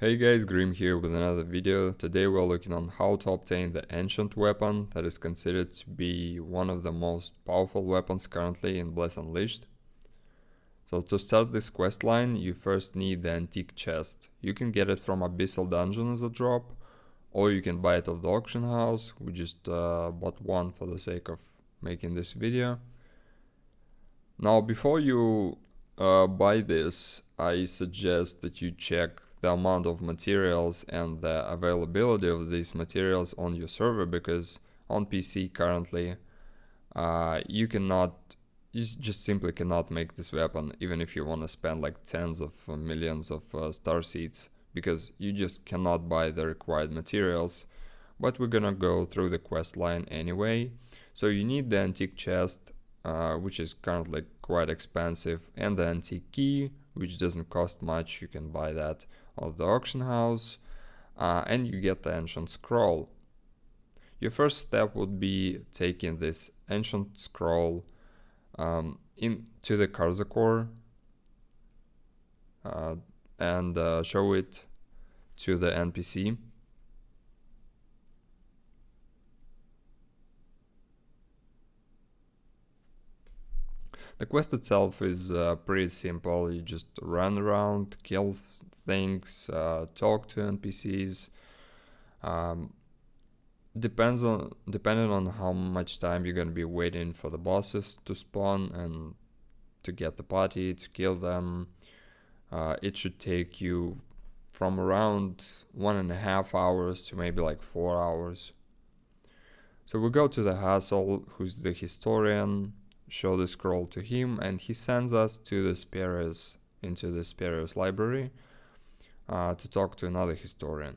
Hey guys, Grim here with another video. Today we're looking on how to obtain the ancient weapon that is considered to be one of the most powerful weapons currently in Bless Unleashed. So to start this quest line, you first need the antique chest. You can get it from Abyssal Dungeon as a drop, or you can buy it off the auction house. We just bought one for the sake of making this video. Now before you buy this, I suggest that you check the amount of materials and the availability of these materials on your server, because on PC currently you just simply cannot make this weapon even if you want to spend like tens of millions of star seeds, because you just cannot buy the required materials. But we're gonna go through the quest line anyway. So you need the antique chest, which is currently quite expensive, and the antique key, which doesn't cost much. You can buy that of the auction house, and you get the ancient scroll. Your first step would be taking this ancient scroll into the Karzakor and show it to the NPC. The quest itself is pretty simple. You just run around, kill things, talk to NPCs. Depending on how much time you're gonna be waiting for the bosses to spawn and to get the party to kill them, it should take you from around 1.5 hours to maybe like 4 hours. So we go to the Hassle, who's the historian, show the scroll to him, and he sends us to the Spheres, into the Spheres library, to talk to another historian.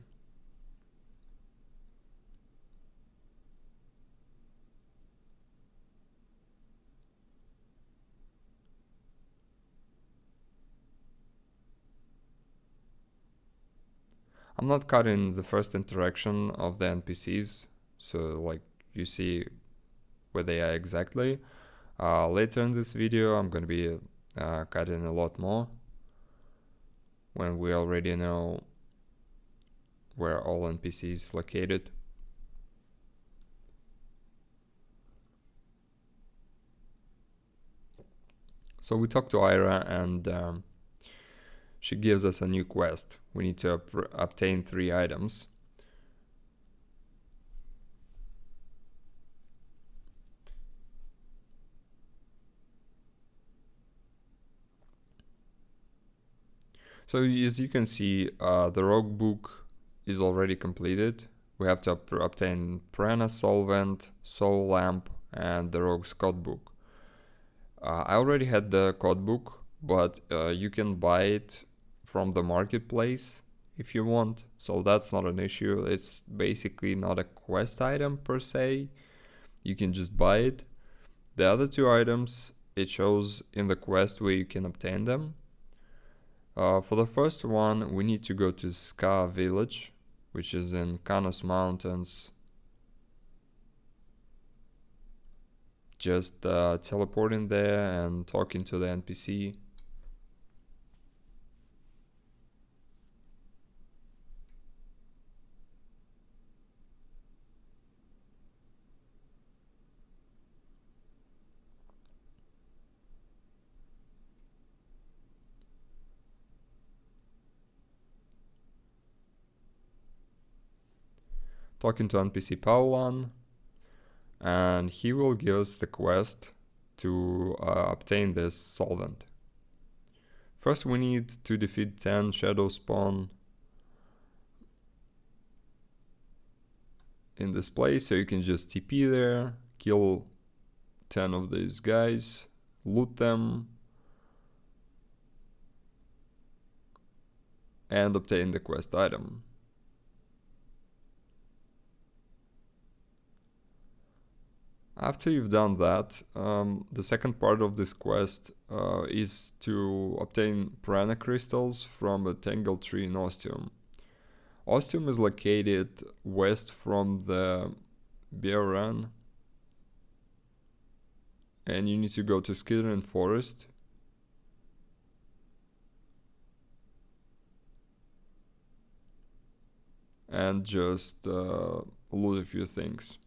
I'm not cutting the first interaction of the NPCs, so like you see where they are exactly. Later in this video I'm gonna be cutting a lot more when we already know where all NPCs located. So we talk to Ira, and she gives us a new quest. We need to obtain 3 items. So as you can see, the rogue book is already completed. We have to obtain Piranha, Solvent, Soul Lamp, and the rogue's code book. I already had the code book, but you can buy it from the marketplace if you want, so that's not an issue. It's basically not a quest item per se. You can just buy it. The other 2 items, it shows in the quest where you can obtain them. For the first one, we need to go to Ska Village, which is in Kanos Mountains. Just teleporting there and talking to the NPC. Talking to NPC Paulan, and he will give us the quest to obtain this solvent. First we need to defeat 10 shadow spawn in this place, so you can just TP there, kill 10 of these guys, loot them, and obtain the quest item. After you've done that, the second part of this quest is to obtain Piranha crystals from a Tangle tree in Ostium. Ostium is located west from the Bear Run, and you need to go to Skidden Forest. and just loot a few things.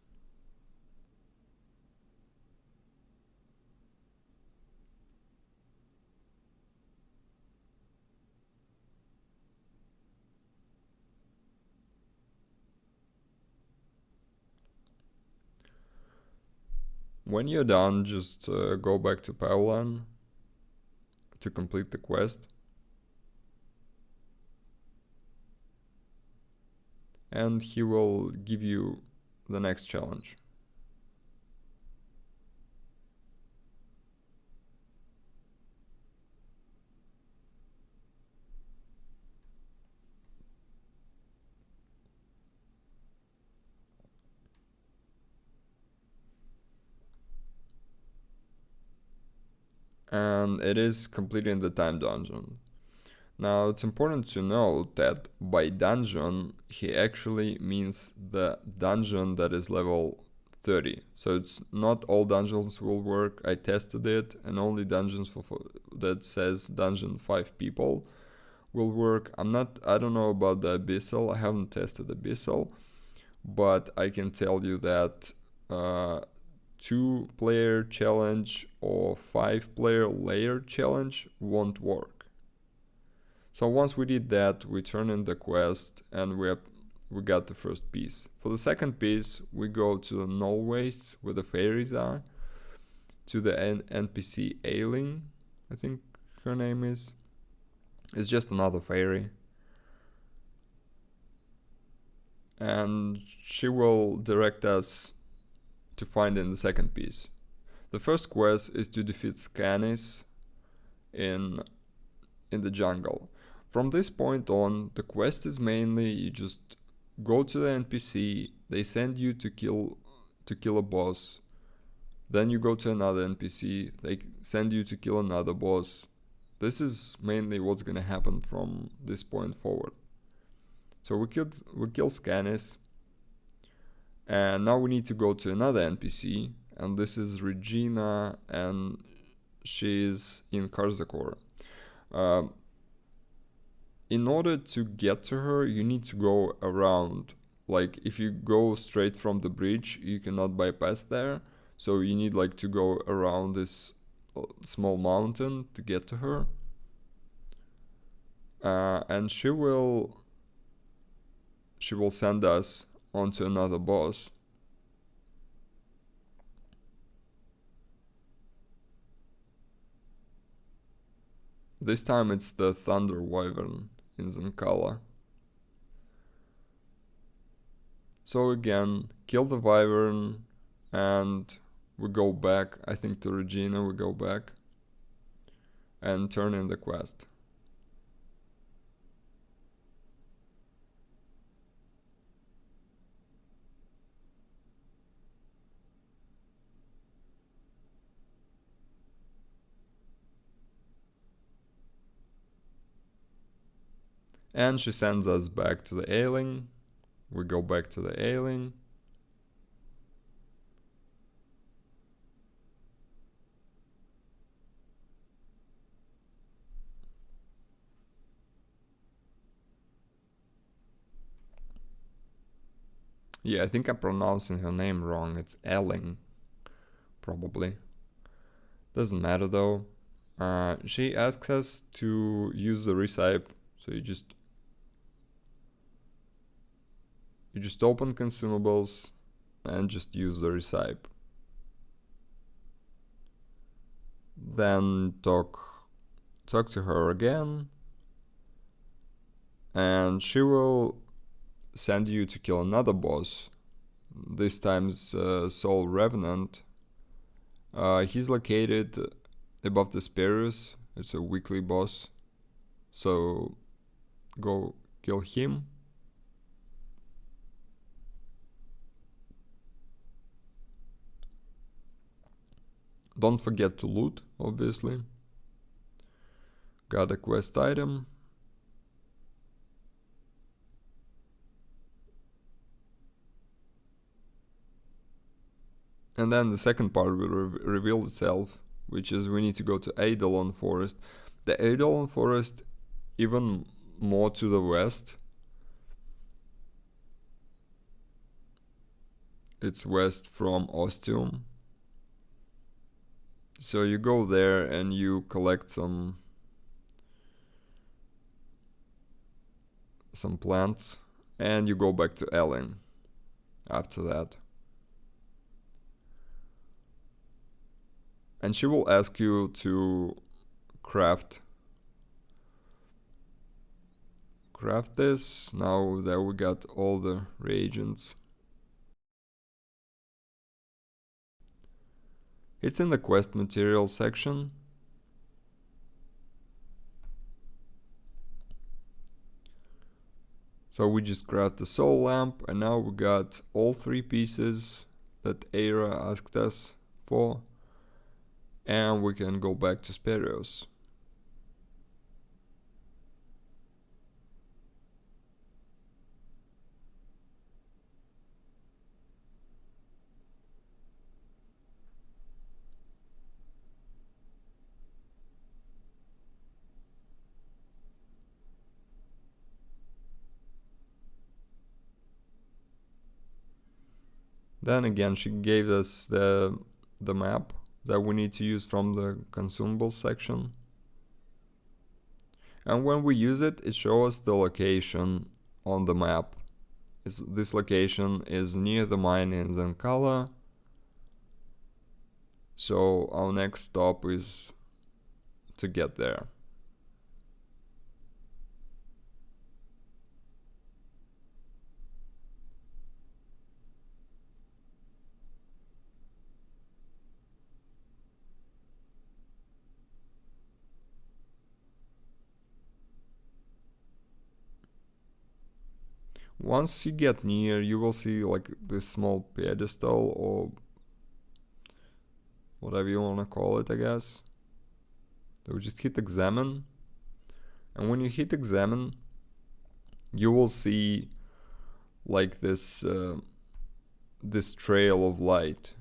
When you're done, just go back to Piranha to complete the quest. And he will give you the next challenge. And it is completing the time dungeon. Now it's important to note that by dungeon he actually means the dungeon that is level 30. So it's not all dungeons will work. I tested it, and only dungeons that says dungeon 5 people will work. I don't know about the Abyssal. I haven't tested Abyssal, but I can tell you that 2-player challenge or 5-player layer challenge won't work. So once we did that, we turn in the quest and we got the first piece. For the second piece, we go to the Null Wastes where the fairies are, to the NPC Ailing, I think her name is. It's just another fairy. And she will direct us to find in the second piece. The first quest is to defeat Scanis in the jungle. From this point on, the quest is mainly you just go to the NPC, they send you to kill a boss. Then you go to another NPC, they send you to kill another boss. This is mainly what's gonna happen from this point forward. So we kill Scanis, and now we need to go to another NPC, and this is Regina, and she's in Karzakor. In order to get to her, you need to go around. Like, if you go straight from the bridge, you cannot bypass there. So you need like to go around this small mountain to get to her. And she will send us onto another boss. This time it's the Thunder Wyvern in Zankala. So again, kill the Wyvern and we go back, I think to Regina we go back and turn in the quest. And she sends us back to the Ailing. We go back to the Ailing. Yeah, I think I'm pronouncing her name wrong. It's Ailing, probably. Doesn't matter though. She asks us to use the recipe, so you just open consumables and just use the recipe. Then talk to her again, and she will send you to kill another boss. This time's Soul Revenant. He's located above the Spirus. It's a weekly boss, so go kill him. Don't forget to loot, obviously. Got a quest item. And then the second part will reveal itself, which is we need to go to Eidolon Forest. The Eidolon Forest, even more to the west. It's west from Ostium. So you go there and you collect some plants, and you go back to Ellen after that. And she will ask you to craft this, now that we got all the reagents. It's in the quest material section. So we just craft the soul lamp, and now we got all 3 pieces that Aira asked us for, and we can go back to Sperios. Then again, she gave us the map that we need to use from the consumables section. And when we use it, it shows us the location on the map. This location is near the mine in Zankala. So our next stop is to get there. Once you get near, you will see like this small pedestal, or whatever you want to call it, I guess. So just hit examine, and when you hit examine, you will see like this this trail of light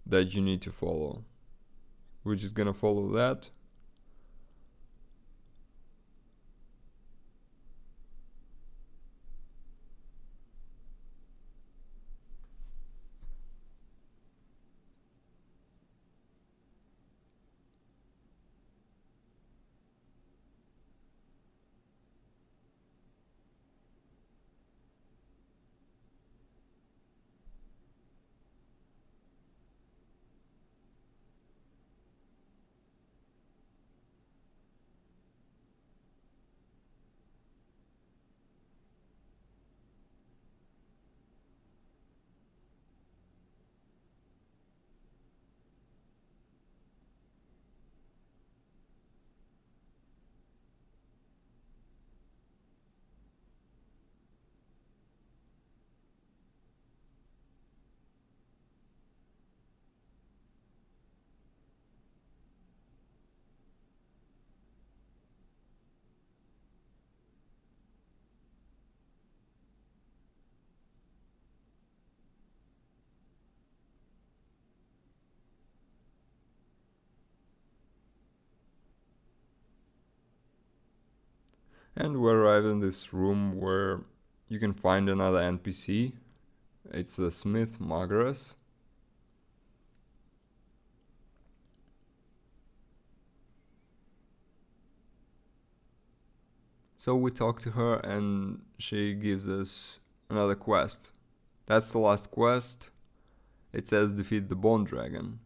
that you need to follow. We're just gonna follow that. And we arrive in this room where you can find another NPC. It's the Smith Magras. So we talk to her and she gives us another quest. That's the last quest. It says defeat the Bone Dragon.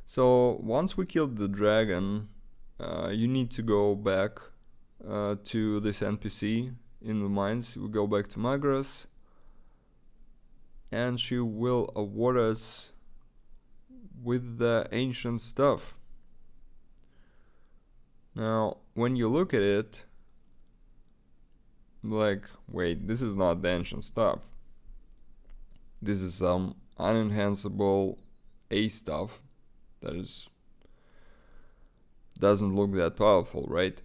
So once we killed the dragon, you need to go back to this NPC in the mines. We go back to Magras, and she will award us with the ancient stuff. Now, when you look at it, like, wait, this is not the ancient stuff. This is some unenhanceable A stuff that is doesn't look that powerful, right?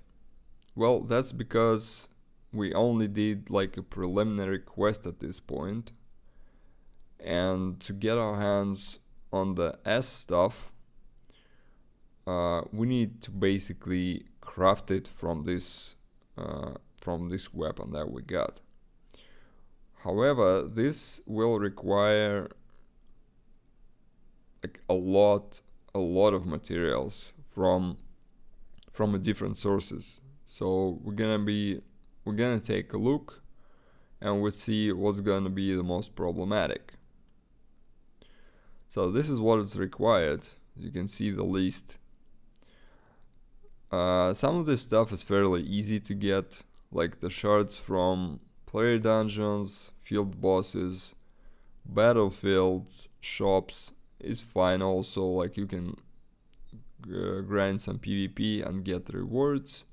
Well, that's because we only did like a preliminary quest at this point, and to get our hands on the S stuff, we need to basically craft it from this weapon that we got. However, this will require like a lot of materials from different sources. So we're gonna take a look and we'll see what's gonna be the most problematic. So this is what is required. You can see the list. Some of this stuff is fairly easy to get, like the shards from player dungeons, field bosses, battlefields, shops is fine also, like you can grind some PvP and get rewards.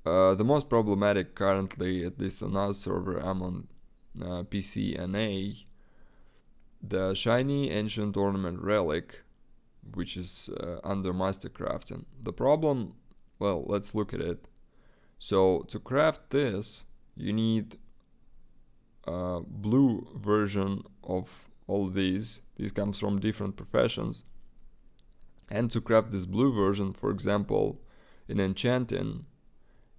The most problematic currently, at least on our server, I'm on PC NA, the shiny ancient ornament relic, which is under mastercrafting. The problem, well, let's look at it. So to craft this, you need a blue version of all these. These comes from different professions. And to craft this blue version, for example, in enchanting,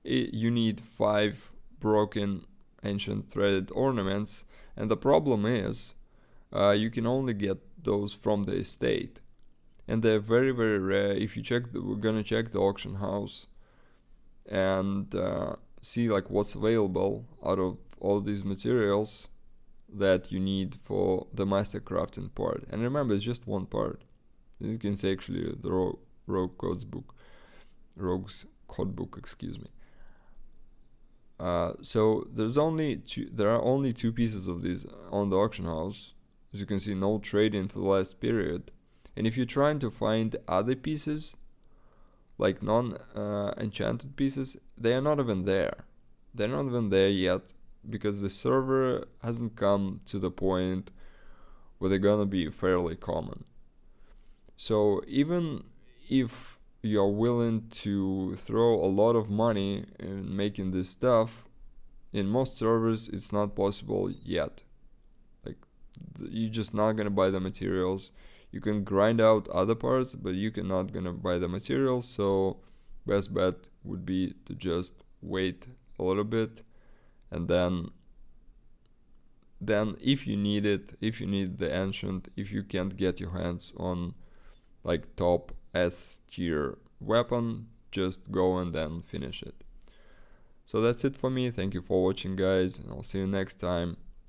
you need 5 broken ancient threaded ornaments, and the problem is you can only get those from the estate, and they're very rare. If you check, we're gonna check the auction house and see like what's available out of all these materials that you need for the master crafting part. And remember, it's just one part. You can say actually the rogue's code book, excuse me. So there are only 2 pieces of these on the auction house. As you can see, no trading for the last period. And if you're trying to find other pieces, like non-enchanted pieces, they are not even there. They're not even there yet, because the server hasn't come to the point where they're gonna be fairly common. So even if you're willing to throw a lot of money in making this stuff, in most servers it's not possible yet. Like, you're just not gonna buy the materials. You can grind out other parts, but you cannot gonna buy the materials. So best bet would be to just wait a little bit, and then if you need it, if you need the ancient, if you can't get your hands on like top S tier weapon, just go and then finish it. So that's it for me. Thank you for watching, guys, and I'll see you next time.